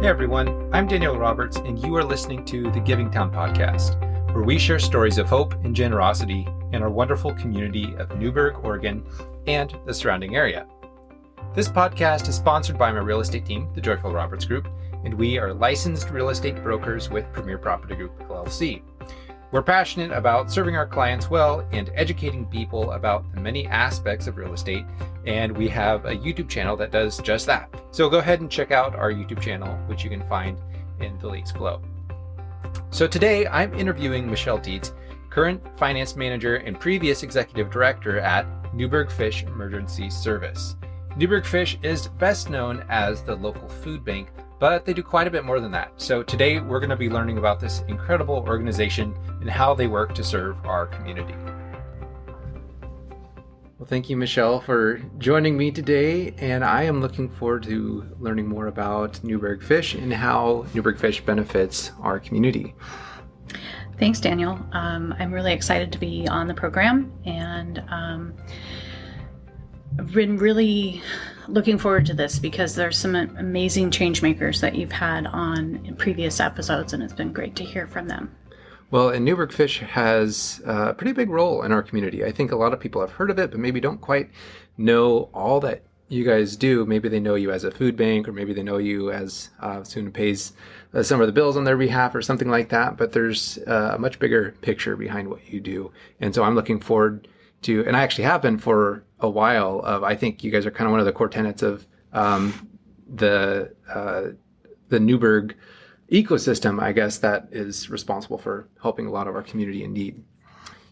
Hey everyone, I'm Daniel Roberts, and you are listening to the Giving Town podcast, where we share stories of hope and generosity in our wonderful community of Newberg, Oregon, and the surrounding area. This podcast is sponsored by my real estate team, the Joyful Roberts Group, and we are licensed real estate brokers with Premier Property Group, LLC. We're passionate about serving our clients well and educating people about the many aspects of real estate, and we have a YouTube channel that does just that. So go ahead and check out our YouTube channel, which you can find in the links below. So today I'm interviewing Michelle Tietz, current finance manager and previous executive director at Newberg FISH Emergency Service. Newberg FISH is best known as the local food bank, but they do quite a bit more than that. So today we're going to be learning about this incredible organization and how they work to serve our community. Well, thank you, Michelle, for joining me today, and I am looking forward to learning more about Newberg FISH and how Newberg FISH benefits our community. Thanks, Daniel. I'm really excited to be on the program, and I've been really looking forward to this because there's some amazing change makers that you've had on in previous episodes, and it's been great to hear from them. Well, and Newberg FISH has a pretty big role in our community. I think a lot of people have heard of it, but maybe don't quite know all that you guys do. Maybe they know you as a food bank, or maybe they know you as someone who pays some of the bills on their behalf or something like that. But there's a much bigger picture behind what you do. And so I'm looking forward to, and I actually have been for a while, I think you guys are kind of one of the core tenets of the Newberg ecosystem, I guess, that is responsible for helping a lot of our community in need.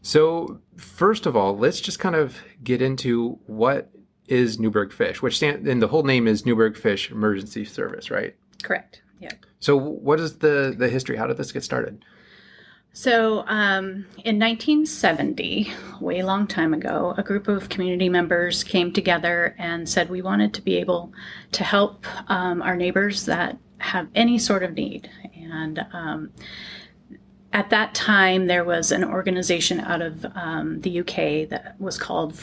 So first of all, let's just kind of get into what is Newberg FISH, and the whole name is Newberg FISH Emergency Service, right? Correct. Yeah. So what is the history? How did this get started? So in 1970, way long time ago, a group of community members came together and said we wanted to be able to help our neighbors that have any sort of need. And at that time, there was an organization out of the UK that was called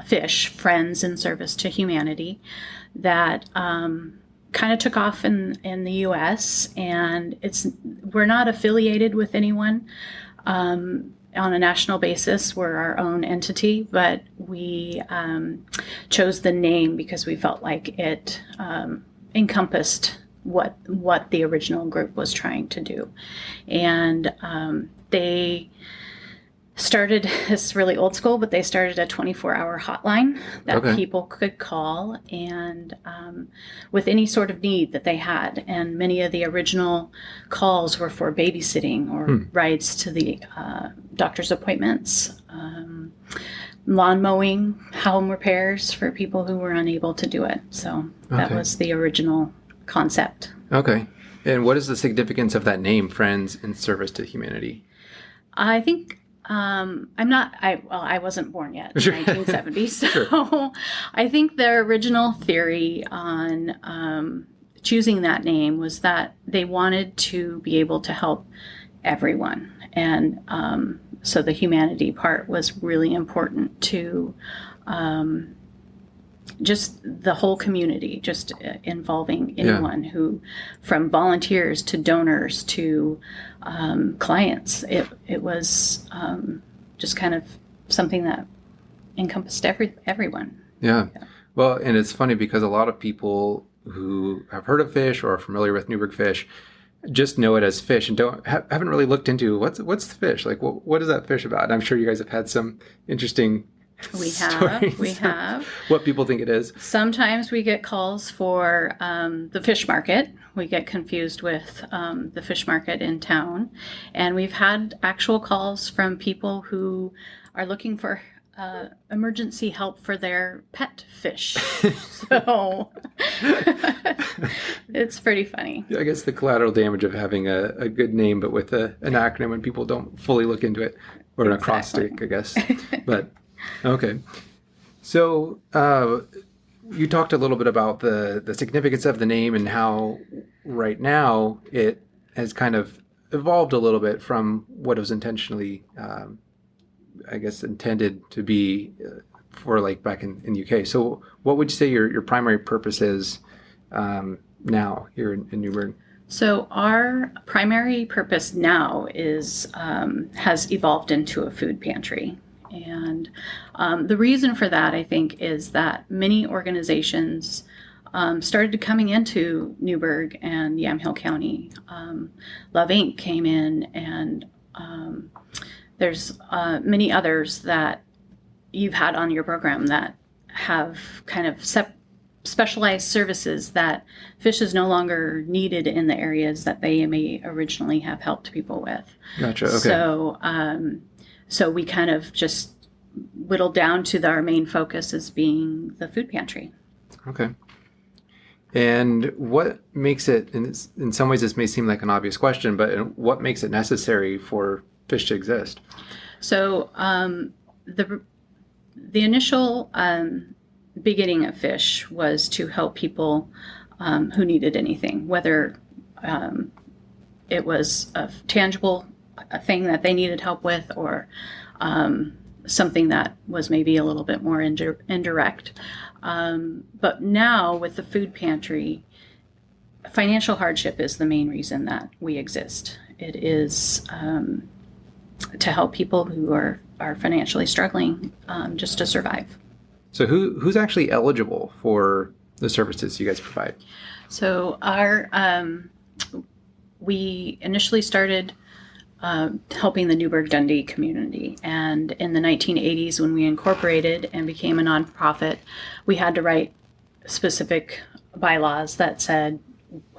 FISH, Friends in Service to Humanity, that kind of took off in the U.S. and we're not affiliated with anyone on a national basis. We're our own entity, but we chose the name because we felt like it encompassed what the original group was trying to do. And they started, it's really old school, but they started a 24-hour hotline that people could call and with any sort of need that they had. And many of the original calls were for babysitting or rides to the doctor's appointments, lawn mowing, home repairs for people who were unable to do it. So that was the original concept. Okay. And what is the significance of that name, Friends in Service to Humanity? I think I wasn't born yet in 1970, so sure. I think their original theory on choosing that name was that they wanted to be able to help everyone. And so the humanity part was really important to just the whole community, just involving anyone who, from volunteers to donors to clients. It was just kind of something that encompassed everyone. Yeah. Well, and it's funny because a lot of people who have heard of fish or are familiar with Newberg FISH just know it as fish and haven't really looked into what's the fish, like what is that fish about? And I'm sure you guys have had some interesting We have. What people think it is. Sometimes we get calls for the fish market. We get confused with the fish market in town. And we've had actual calls from people who are looking for emergency help for their pet fish. So it's pretty funny. I guess the collateral damage of having a good name, but with an acronym when people don't fully look into it, or an acrostic, I guess. But okay. So you talked a little bit about the significance of the name and how right now it has kind of evolved a little bit from what it was intentionally, I guess, intended to be for like back in the UK. So what would you say your primary purpose is now here in Newberg? So our primary purpose now is has evolved into a food pantry. And the reason for that, I think, is that many organizations started coming into Newberg and Yamhill County. Love Inc. came in, and there's many others that you've had on your program that have kind of specialized services that fish is no longer needed in the areas that they may originally have helped people with. Gotcha. Okay. So we kind of just whittled down to our main focus as being the food pantry. Okay. And what makes it, and in some ways this may seem like an obvious question, but what makes it necessary for fish to exist? So the initial beginning of fish was to help people who needed anything, whether it was a tangible thing that they needed help with, or something that was maybe a little bit more indirect. But now with the food pantry, financial hardship is the main reason that we exist. It is to help people who are financially struggling just to survive. So who's actually eligible for the services you guys provide? So we initially started helping the Newberg Dundee community, and in the 1980s, when we incorporated and became a nonprofit, we had to write specific bylaws that said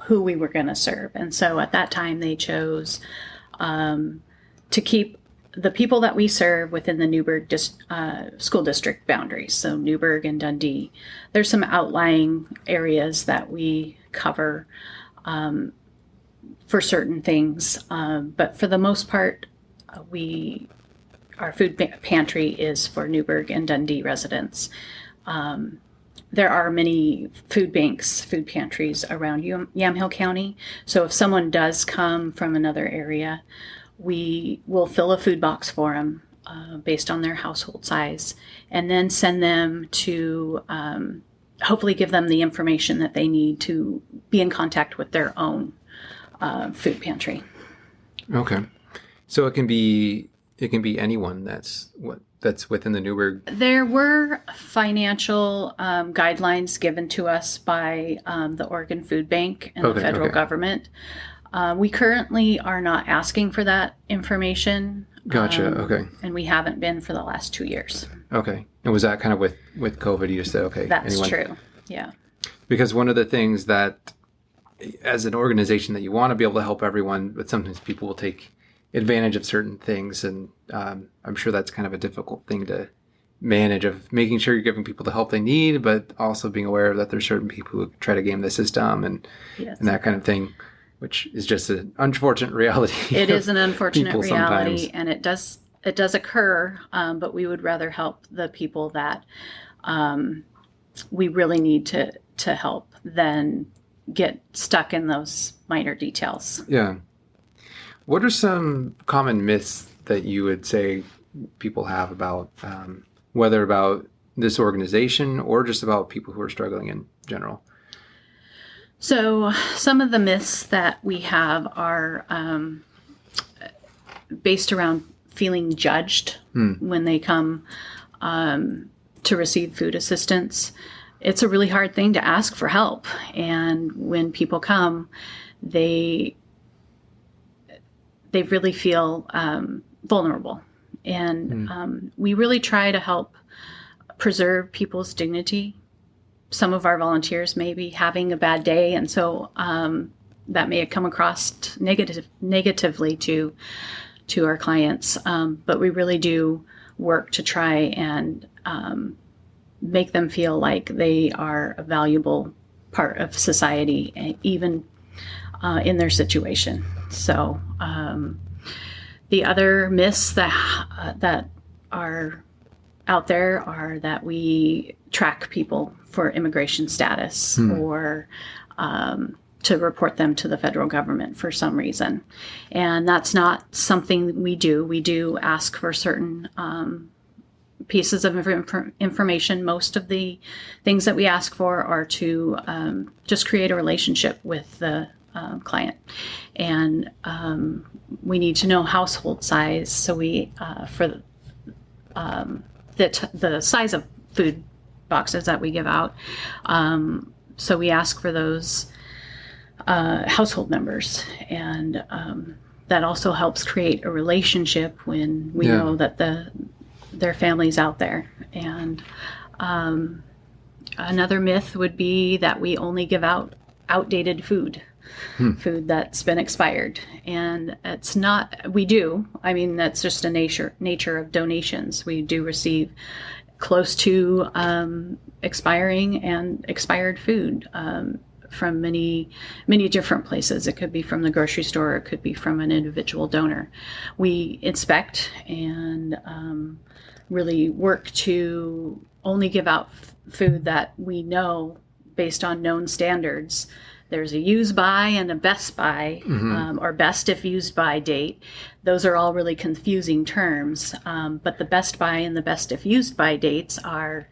who we were going to serve. And so at that time, they chose to keep the people that we serve within the Newberg school district boundaries, so Newberg and Dundee. There's some outlying areas that we cover for certain things, but for the most part, our food pantry is for Newberg and Dundee residents. There are many food banks, food pantries around Yamhill County, so if someone does come from another area, we will fill a food box for them based on their household size, and then send them to hopefully give them the information that they need to be in contact with their own food pantry. Okay, so it can be anyone that's within the Newberg. There were financial guidelines given to us by the Oregon Food Bank and the federal government. We currently are not asking for that information. Gotcha. Okay. And we haven't been for the last 2 years. Okay. And was that kind of with COVID? You just said, okay. That's true. Yeah. Because one of the things that, as an organization, that you want to be able to help everyone, but sometimes people will take advantage of certain things, and I'm sure that's kind of a difficult thing to manage, of making sure you're giving people the help they need, but also being aware that there's certain people who try to game the system and that kind of thing, which is just an unfortunate reality. It is an unfortunate reality, and it does occur, but we would rather help the people that we really need to help than get stuck in those minor details. Yeah. What are some common myths that you would say people have about whether about this organization or just about people who are struggling in general? So some of the myths that we have are based around feeling judged when they come to receive food assistance. It's a really hard thing to ask for help. And when people come, they really feel vulnerable. And we really try to help preserve people's dignity. Some of our volunteers may be having a bad day, and so that may have come across negatively to our clients. But we really do work to try and make them feel like they are a valuable part of society, even in their situation. So the other myths that are out there are that we track people for immigration status or to report them to the federal government for some reason. And that's not something we do. We do ask for certain pieces of information. Most of the things that we ask for are to just create a relationship with the client. And we need to know household size. So we, for the size of food boxes that we give out, so we ask for those household members. And that also helps create a relationship when we know that their family's out there. And another myth would be that we only give out outdated food that's been expired. And it's not, we do. I mean, that's just a nature of donations. We do receive close to expiring and expired food from many different places. It could be from the grocery store. It could be from an individual donor. We inspect and really work to only give out food that we know based on known standards. There's a use by and a best by, or best if used by date. Those are all really confusing terms, but the best by and the best if used by dates are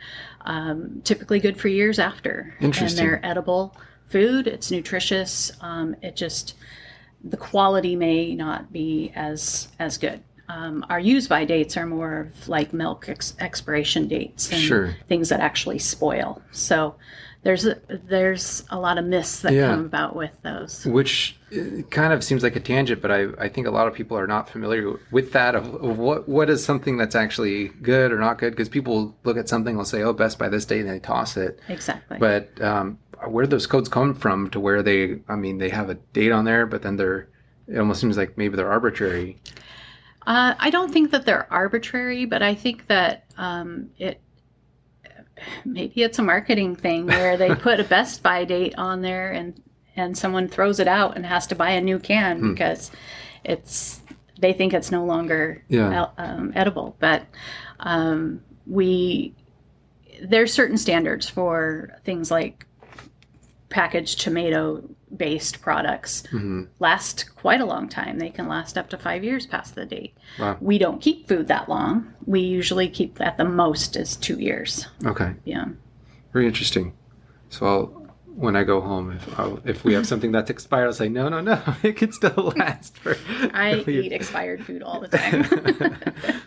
typically good for years after. Interesting. And they're edible food. It's nutritious. The quality may not be as good. Our use by dates are more of like milk expiration dates and things that actually spoil. So there's a lot of myths that come about with those. Which kind of seems like a tangent, but I think a lot of people are not familiar with that of what is something that's actually good or not good, because people look at something, they'll say, oh, best by this date, and they toss it. Exactly. But where do those codes come from to where they have a date on there, but then it almost seems like maybe they're arbitrary. I don't think that they're arbitrary, but I think that maybe it's a marketing thing where they put a best by date on there and someone throws it out and has to buy a new can because they think it's no longer edible. But there's certain standards for things like packaged tomato-based products last quite a long time. They can last up to 5 years past the date. Wow. We don't keep food that long. We usually keep at the most is 2 years. Okay. Yeah. Very interesting. So when I go home, if we have something that's expired, I'll say, no, it can still last for. I eat expired food all the time.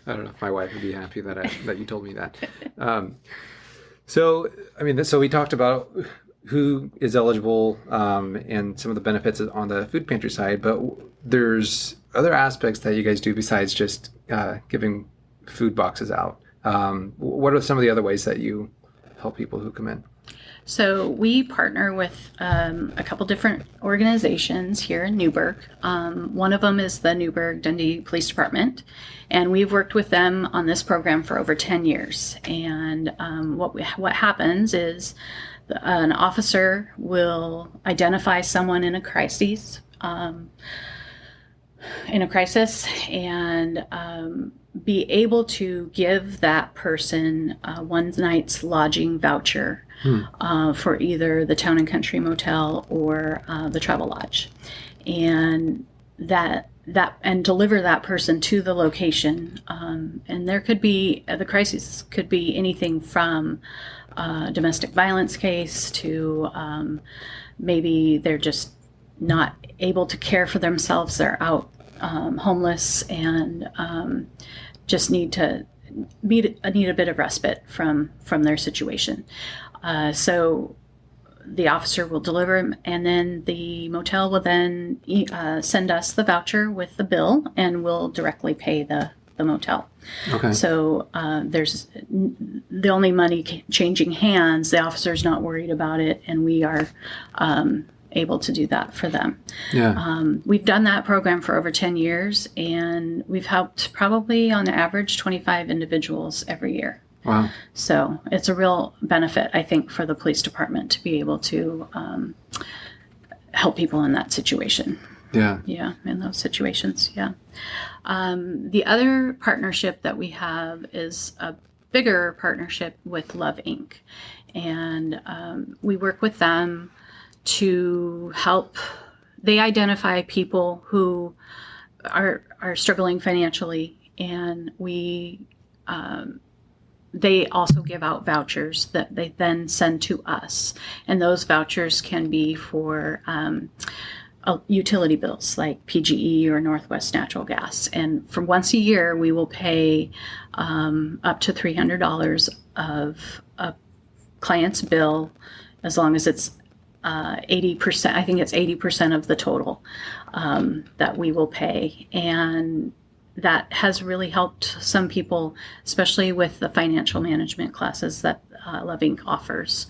I don't know if my wife would be happy that you told me that. So we talked about who is eligible and some of the benefits on the food pantry side, but there's other aspects that you guys do besides just giving food boxes out. What are some of the other ways that you help people who come in? So we partner with a couple different organizations here in Newberg. One of them is the Newberg Dundee Police Department, and we've worked with them on this program for over 10 years. And what happens is an officer will identify someone in a crisis, and be able to give that person one night's lodging voucher for either the Town and Country Motel or the Travel Lodge, and and deliver that person to the location. And there could be the crisis could be anything from domestic violence case to maybe they're just not able to care for themselves. They're out homeless and just need a bit of respite from their situation. So the officer will deliver them, and then the motel will then send us the voucher with the bill, and we'll directly pay the motel. Okay. So there's the only money changing hands. The officer's not worried about it, and we are able to do that for them. Yeah. We've done that program for over 10 years, and we've helped probably on average 25 individuals every year. Wow. So it's a real benefit, I think, for the police department to be able to help people in that situation. Yeah. Yeah, in those situations, yeah. The other partnership that we have is a bigger partnership with Love Inc. And we work with them to help. They identify people who are struggling financially, and we they also give out vouchers that they then send to us. And those vouchers can be for utility bills like PGE or Northwest Natural Gas. And for once a year, we will pay up to $300 of a client's bill, as long as it's 80%. I think it's 80% of the total that we will pay. And that has really helped some people, especially with the financial management classes that Love Inc. offers,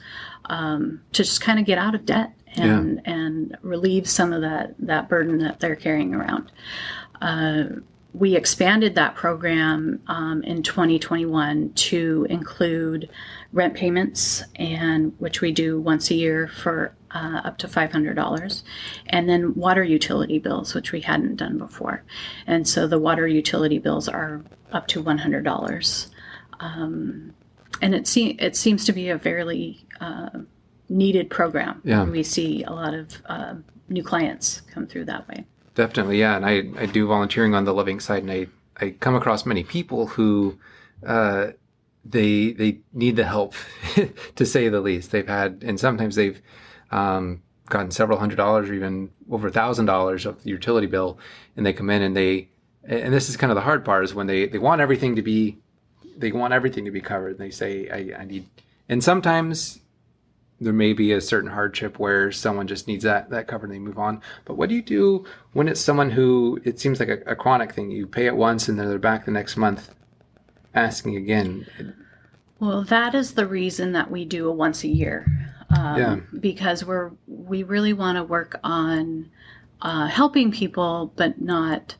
to just kind of get out of debt and relieve some of that burden that they're carrying around. We expanded that program in 2021 to include rent payments, and which we do once a year for up to $500, and then water utility bills, which we hadn't done before. And so the water utility bills are up to $100. And it seems to be a fairly needed program. Yeah. We see a lot of new clients come through that way. Definitely, yeah. And I do volunteering on the living side, and I come across many people who they need the help, to say the least. And sometimes they've gotten several $100s or even over $1,000 of the utility bill, and they come in and this is kind of the hard part, is when they want everything to be covered. And they say, I need, and sometimes there may be a certain hardship where someone just needs that covered and they move on. But what do you do when it's someone who, it seems like a chronic thing? You pay it once and then they're back the next month asking again. Well, that is the reason that we do a once a year. Because we really want to work on helping people, but not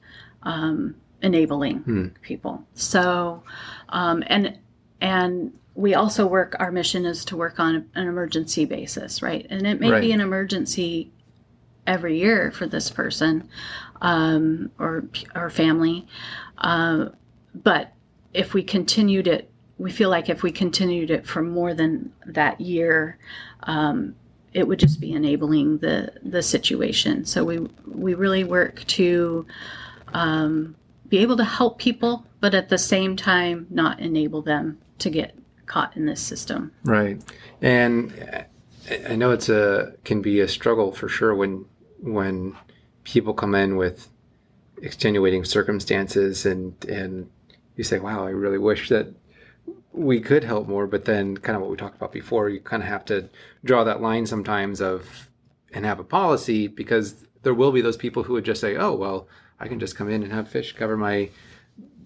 enabling people. So, and we also our mission is to work on an emergency basis, right? And it may be an emergency every year for this person or family. But if we continued it, we feel like if we continued it for more than that year, it would just be enabling the situation. So we really work to be able to help people, but at the same time not enable them to get caught in this system. Right. And I know can be a struggle for sure when people come in with extenuating circumstances and you say, wow, I really wish that we could help more. But then kind of what we talked about before, you kind of have to draw that line sometimes and have a policy, because there will be those people who would just say, oh, well, I can just come in and have fish cover my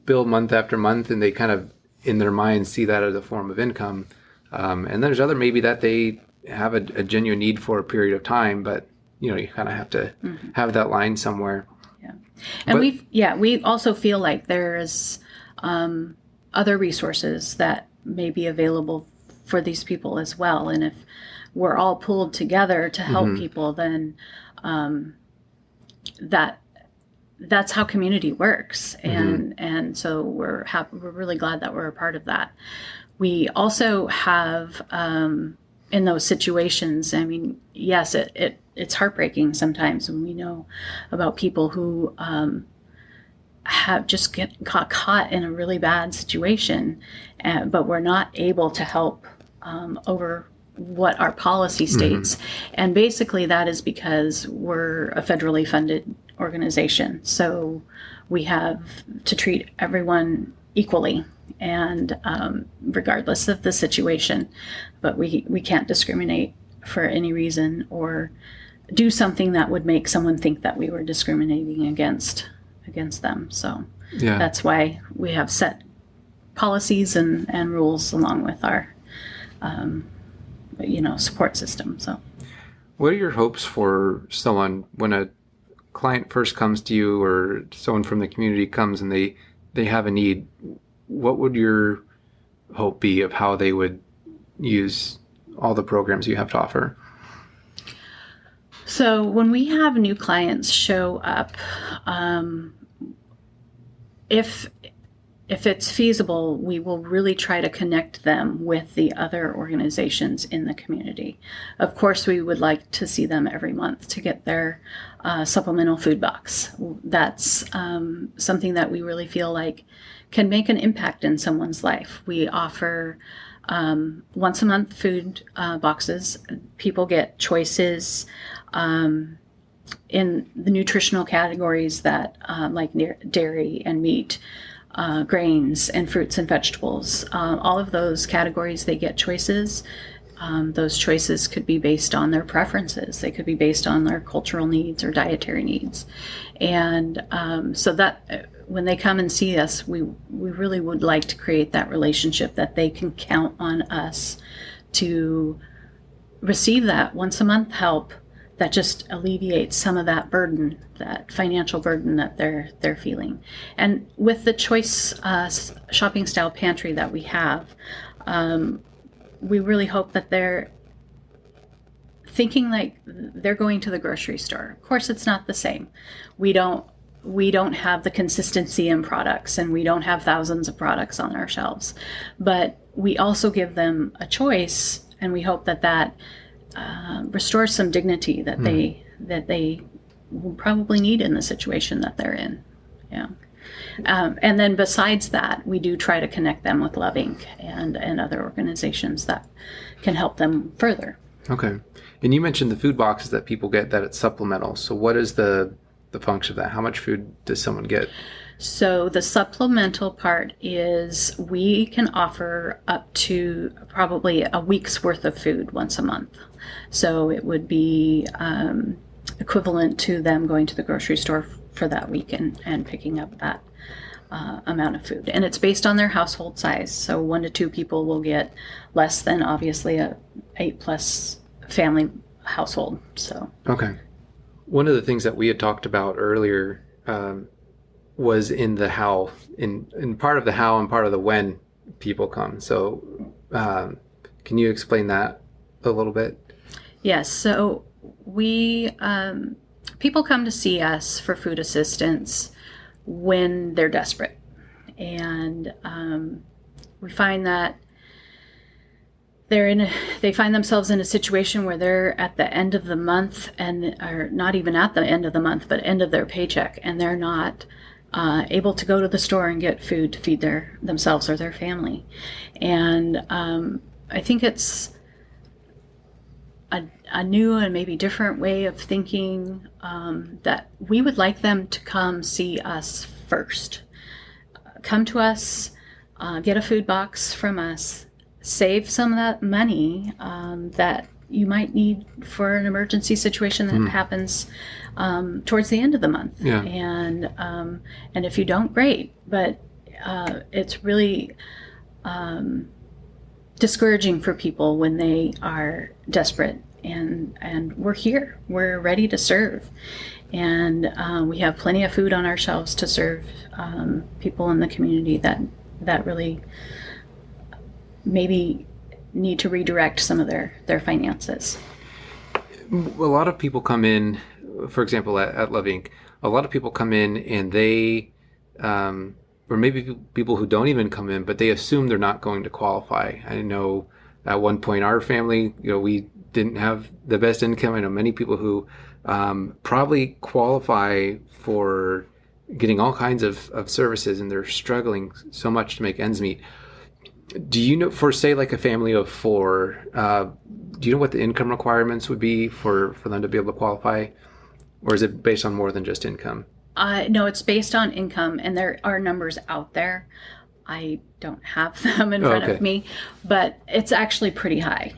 bill month after month. And they kind of, in their minds, see that as a form of income. And there's other maybe that they have a genuine need for a period of time, but you kind of have to have that line somewhere. Yeah. And we also feel like there's other resources that may be available for these people as well. And if we're all pulled together to help people, then that's how community works. And so we're really glad that we're a part of that. We also have, in those situations, I mean, yes, it's heartbreaking sometimes when we know about people who have just got caught in a really bad situation, but we're not able to help over what our policy states. And basically that is because we're a federally funded organization. So we have to treat everyone equally, and regardless of the situation, but we can't discriminate for any reason or do something that would make someone think that we were discriminating against them. So that's why we have set policies and rules along with our support system. So what are your hopes for someone when a client first comes to you, or someone from the community comes and they have a need? What would your hope be of how they would use all the programs you have to offer? So when we have new clients show up, if it's feasible, we will really try to connect them with the other organizations in the community. Of course, we would like to see them every month to get their supplemental food box. That's something that we really feel like can make an impact in someone's life. We offer once a month food boxes. People get choices in the nutritional categories that like dairy and meat, grains and fruits and vegetables. All of those categories, they get choices. Those choices could be based on their preferences. They could be based on their cultural needs or dietary needs. And so that when they come and see us, we really would like to create that relationship that they can count on us to receive that once a month help that just alleviates some of that burden, that financial burden that they're feeling. And with the choice shopping style pantry that we have, we really hope that they're thinking like they're going to the grocery store. Of course, it's not the same. We don't have the consistency in products, and we don't have thousands of products on our shelves. But we also give them a choice, and we hope that restores some dignity that they will probably need in the situation that they're in. Yeah. And then besides that, we do try to connect them with Love Inc. and other organizations that can help them further. Okay. And you mentioned the food boxes that people get, that it's supplemental. So what is the function of that? How much food does someone get? So the supplemental part is we can offer up to probably a week's worth of food once a month. So it would be equivalent to them going to the grocery store for that week and picking up that amount of food. And it's based on their household size. So 1 to 2 people will get less than obviously a 8+ family household. So okay. One of the things that we had talked about earlier was in the how, in part of the how and part of the when people come. So can you explain that a little bit? Yes. So we people come to see us for food assistance when they're desperate, and we find that they find themselves in a situation where they're at the end of the month, and are not even at the end of the month, but end of their paycheck, and they're not able to go to the store and get food to feed themselves or their family. And I think it's a new and maybe different way of thinking that we would like them to come see us first. Come to us, get a food box from us, save some of that money that you might need for an emergency situation that happens towards the end of the month. Yeah. And if you don't, great. But it's really discouraging for people when they are desperate, and we're here, we're ready to serve, and we have plenty of food on our shelves to serve people in the community that really maybe need to redirect some of their finances. A lot of people come in, for example, at Love Inc., a lot of people come in and they or maybe people who don't even come in, but they assume they're not going to qualify. I know at one point our family, we didn't have the best income. I know many people who probably qualify for getting all kinds of services, and they're struggling so much to make ends meet. Do you know, for say like a family of 4, do you know what the income requirements would be for them to be able to qualify? Or is it based on more than just income? No, it's based on income, and there are numbers out there. I don't have them in front of me, but it's actually pretty high.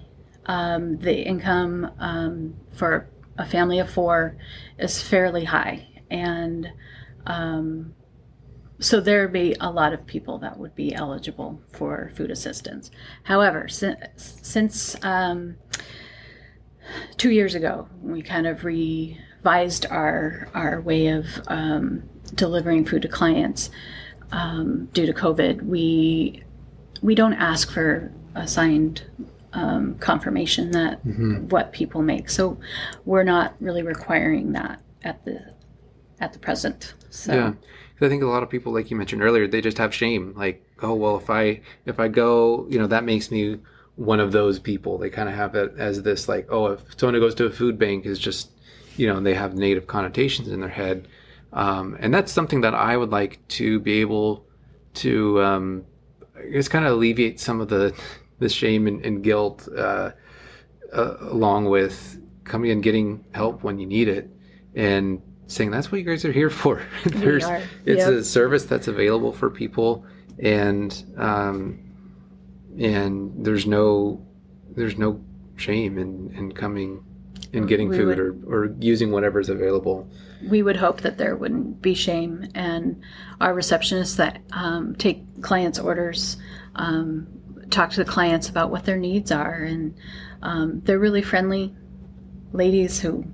The income for a family of 4 is fairly high, and so there'd be a lot of people that would be eligible for food assistance. However, since 2 years ago, we kind of revised our way of delivering food to clients. Due to COVID, we don't ask for a signed confirmation that what people make. So we're not really requiring that at the present. So. Yeah. I think a lot of people, like you mentioned earlier, they just have shame. Like, oh, well, if I go, that makes me one of those people. They kind of have it as this, like, oh, if someone who goes to a food bank is just, they have negative connotations in their head. And that's something that I would like to be able I guess kind of alleviate some of the shame and guilt along with coming and getting help when you need it and saying that's what you guys are here for. It's a service that's available for people, and there's no shame in coming and getting food or using whatever's available. We would hope that there wouldn't be shame, and our receptionists that take clients' orders talk to the clients about what their needs are, and they're really friendly ladies who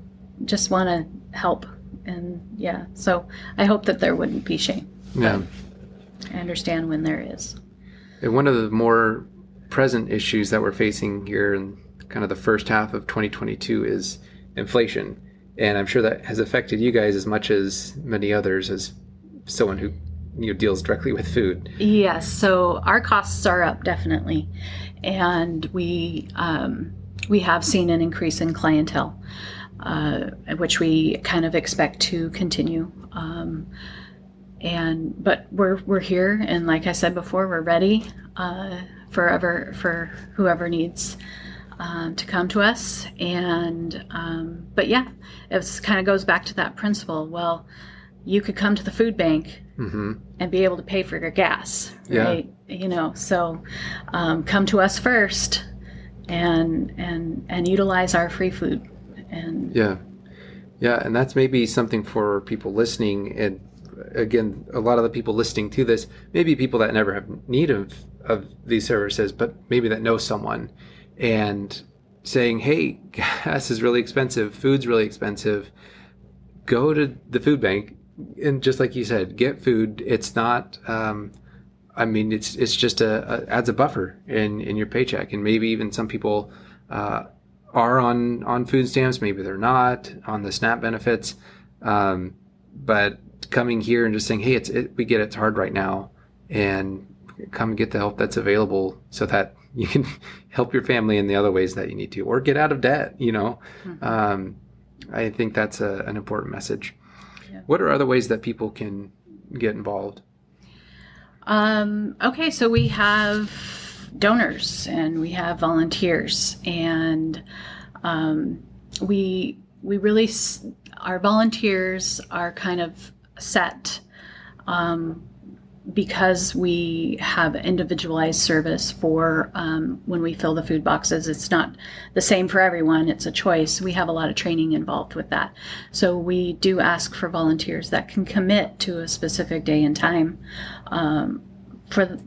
just want to help. And so I hope that there wouldn't be shame. Yeah, I understand when there is. And one of the more present issues that we're facing here in kind of the first half of 2022 is inflation. And I'm sure that has affected you guys as much as many others, as someone who deals directly with food. Yes, so our costs are up definitely, and we have seen an increase in clientele, which we kind of expect to continue. But we're here, and like I said before, we're ready for whoever needs to come to us. And but it kind of goes back to that principle. Well, you could come to the food bank and be able to pay for your gas, right? So come to us first and utilize our free food. And and that's maybe something for people listening. And again, a lot of the people listening to this may be people that never have need of these services, but maybe that know someone and saying, hey, gas is really expensive, food's really expensive, go to the food bank and, just like you said, get food. It's not it's just adds a buffer in your paycheck. And maybe even some people are on food stamps, maybe they're not on the SNAP benefits, but coming here and just saying, hey, we get it's hard right now, and come get the help that's available so that you can help your family in the other ways that you need to, or get out of debt. I think that's an important message. Yeah. What are other ways that people can get involved? Okay, so we have donors and we have volunteers, and we really, our volunteers are kind of set because we have individualized service for when we fill the food boxes. It's not the same for everyone. It's a choice. We have a lot of training involved with that. So we do ask for volunteers that can commit to a specific day and time for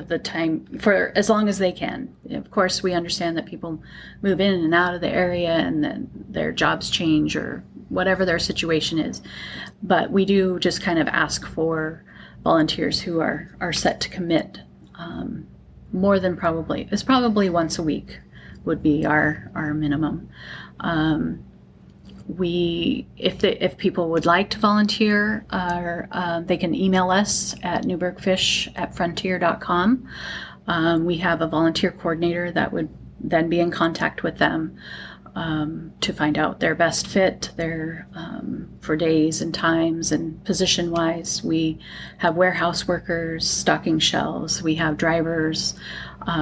the time, for as long as they can. Of course, we understand that people move in and out of the area and then their jobs change or whatever their situation is. But we do just kind of ask for volunteers who are set to commit more than probably once a week would be our minimum. If people would like to volunteer, they can email us at newbergfish@frontier.com. We have a volunteer coordinator that would then be in contact with them to find out their best fit, for days and times and position-wise. We have warehouse workers stocking shelves. We have drivers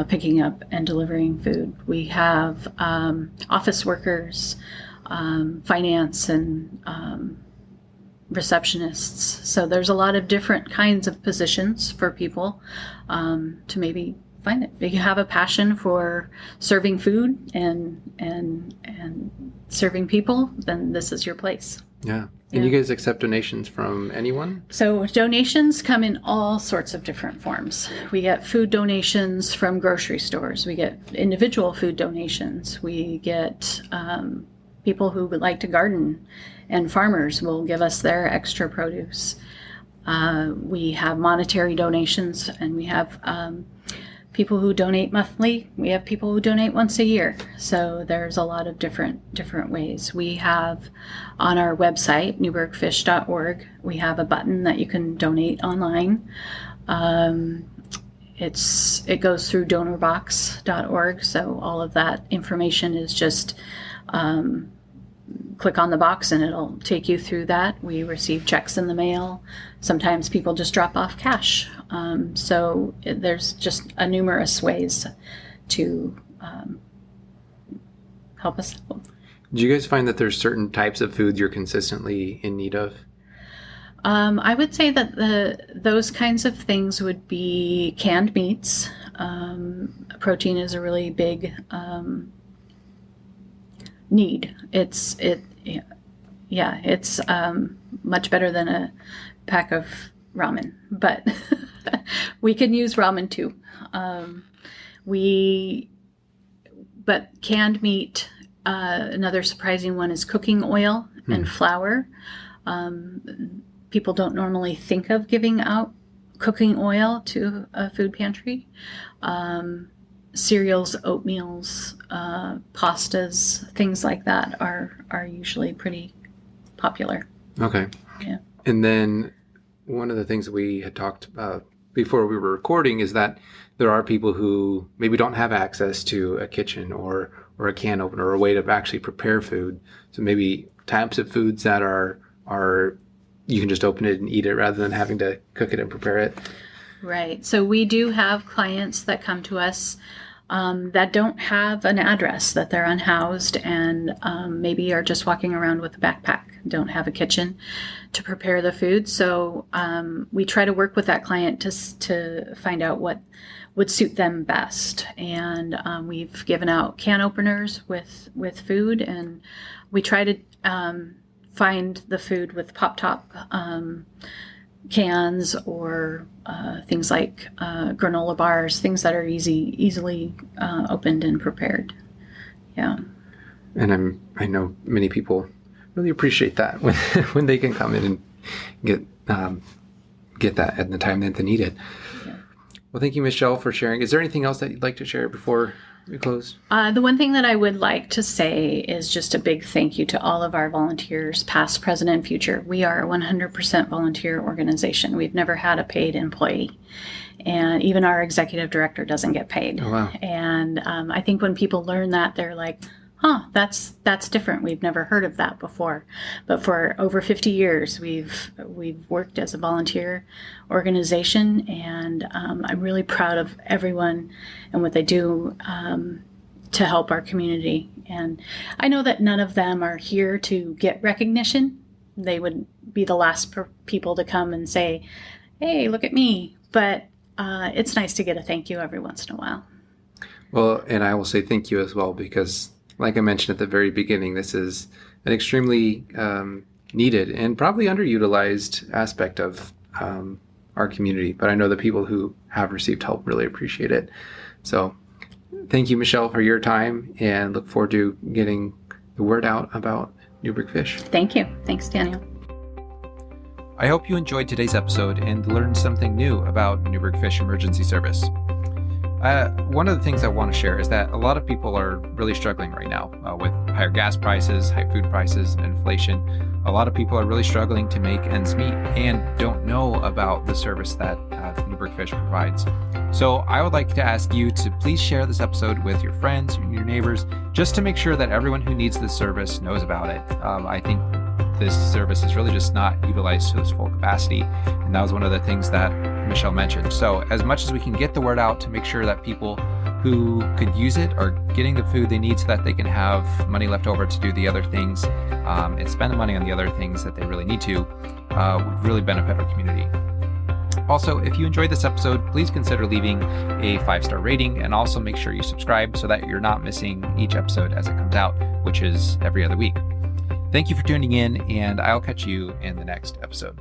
picking up and delivering food. We have office workers, finance, and receptionists. So there's a lot of different kinds of positions for people to maybe find it. If you have a passion for serving food and serving people, then this is your place. Yeah. And you guys accept donations from anyone? So donations come in all sorts of different forms. We get food donations from grocery stores. We get individual food donations. We get people who would like to garden, and farmers will give us their extra produce. We have monetary donations, and we have people who donate monthly. We have people who donate once a year. So there's a lot of different ways. We have on our website, newbergfish.org, we have a button that you can donate online. It goes through donorbox.org. So all of that information is just click on the box and it'll take you through that. We receive checks in the mail. Sometimes people just drop off cash. So there's just numerous ways to help us. Do you guys find that there's certain types of food you're consistently in need of? I would say that those kinds of things would be canned meats. Protein is a really big need. It's much better than a pack of ramen, but we can use ramen too. But canned meat. Another surprising one is cooking oil and flour. People don't normally think of giving out cooking oil to a food pantry. Cereals, oatmeals, pastas, things like that are usually pretty popular. Okay. Yeah. And then one of the things that we had talked about before we were recording is that there are people who maybe don't have access to a kitchen or a can opener or a way to actually prepare food. So maybe types of foods that are you can just open it and eat it rather than having to cook it and prepare it. Right. So we do have clients that come to us that don't have an address, that they're unhoused and maybe are just walking around with a backpack, don't have a kitchen to prepare the food. So we try to work with that client to find out what would suit them best. And we've given out can openers with food, and we try to find the food with pop-top cans or things like granola bars, things that are easily opened and prepared. Yeah. And I know many people really appreciate that when they can come in and get that at the time that they need it. Yeah. Well, thank you, Michelle, for sharing. Is there anything else that you'd like to share before we close? The one thing that I would like to say is just a big thank you to all of our volunteers, past, present, and future. We are a 100% volunteer organization. We've never had a paid employee. And even our executive director doesn't get paid. Oh, wow. And I think when people learn that, they're like, that's different. We've never heard of that before. But for over 50 years, we've worked as a volunteer organization, and I'm really proud of everyone and what they do to help our community. And I know that none of them are here to get recognition. They would be the last people to come and say, "Hey, look at me." But it's nice to get a thank you every once in a while. Well, and I will say thank you as well, because like I mentioned at the very beginning, this is an extremely needed and probably underutilized aspect of our community. But I know the people who have received help really appreciate it. So thank you, Michelle, for your time, and look forward to getting the word out about Newberg Fish. Thank you. Thanks, Daniel. I hope you enjoyed today's episode and learned something new about Newberg FISH Emergency Service. One of the things I want to share is that a lot of people are really struggling right now with higher gas prices, high food prices, and inflation. A lot of people are really struggling to make ends meet and don't know about the service that Newberg Fish provides. So I would like to ask you to please share this episode with your friends and your neighbors, just to make sure that everyone who needs this service knows about it. I think this service is really just not utilized to its full capacity, and that was one of the things that Michelle mentioned. So as much as we can get the word out to make sure that people who could use it are getting the food they need so that they can have money left over to do the other things and spend the money on the other things that they really need to, would really benefit our community. Also, if you enjoyed this episode, please consider leaving a 5-star rating, and also make sure you subscribe so that you're not missing each episode as it comes out, which is every other week. Thank you for tuning in, and I'll catch you in the next episode.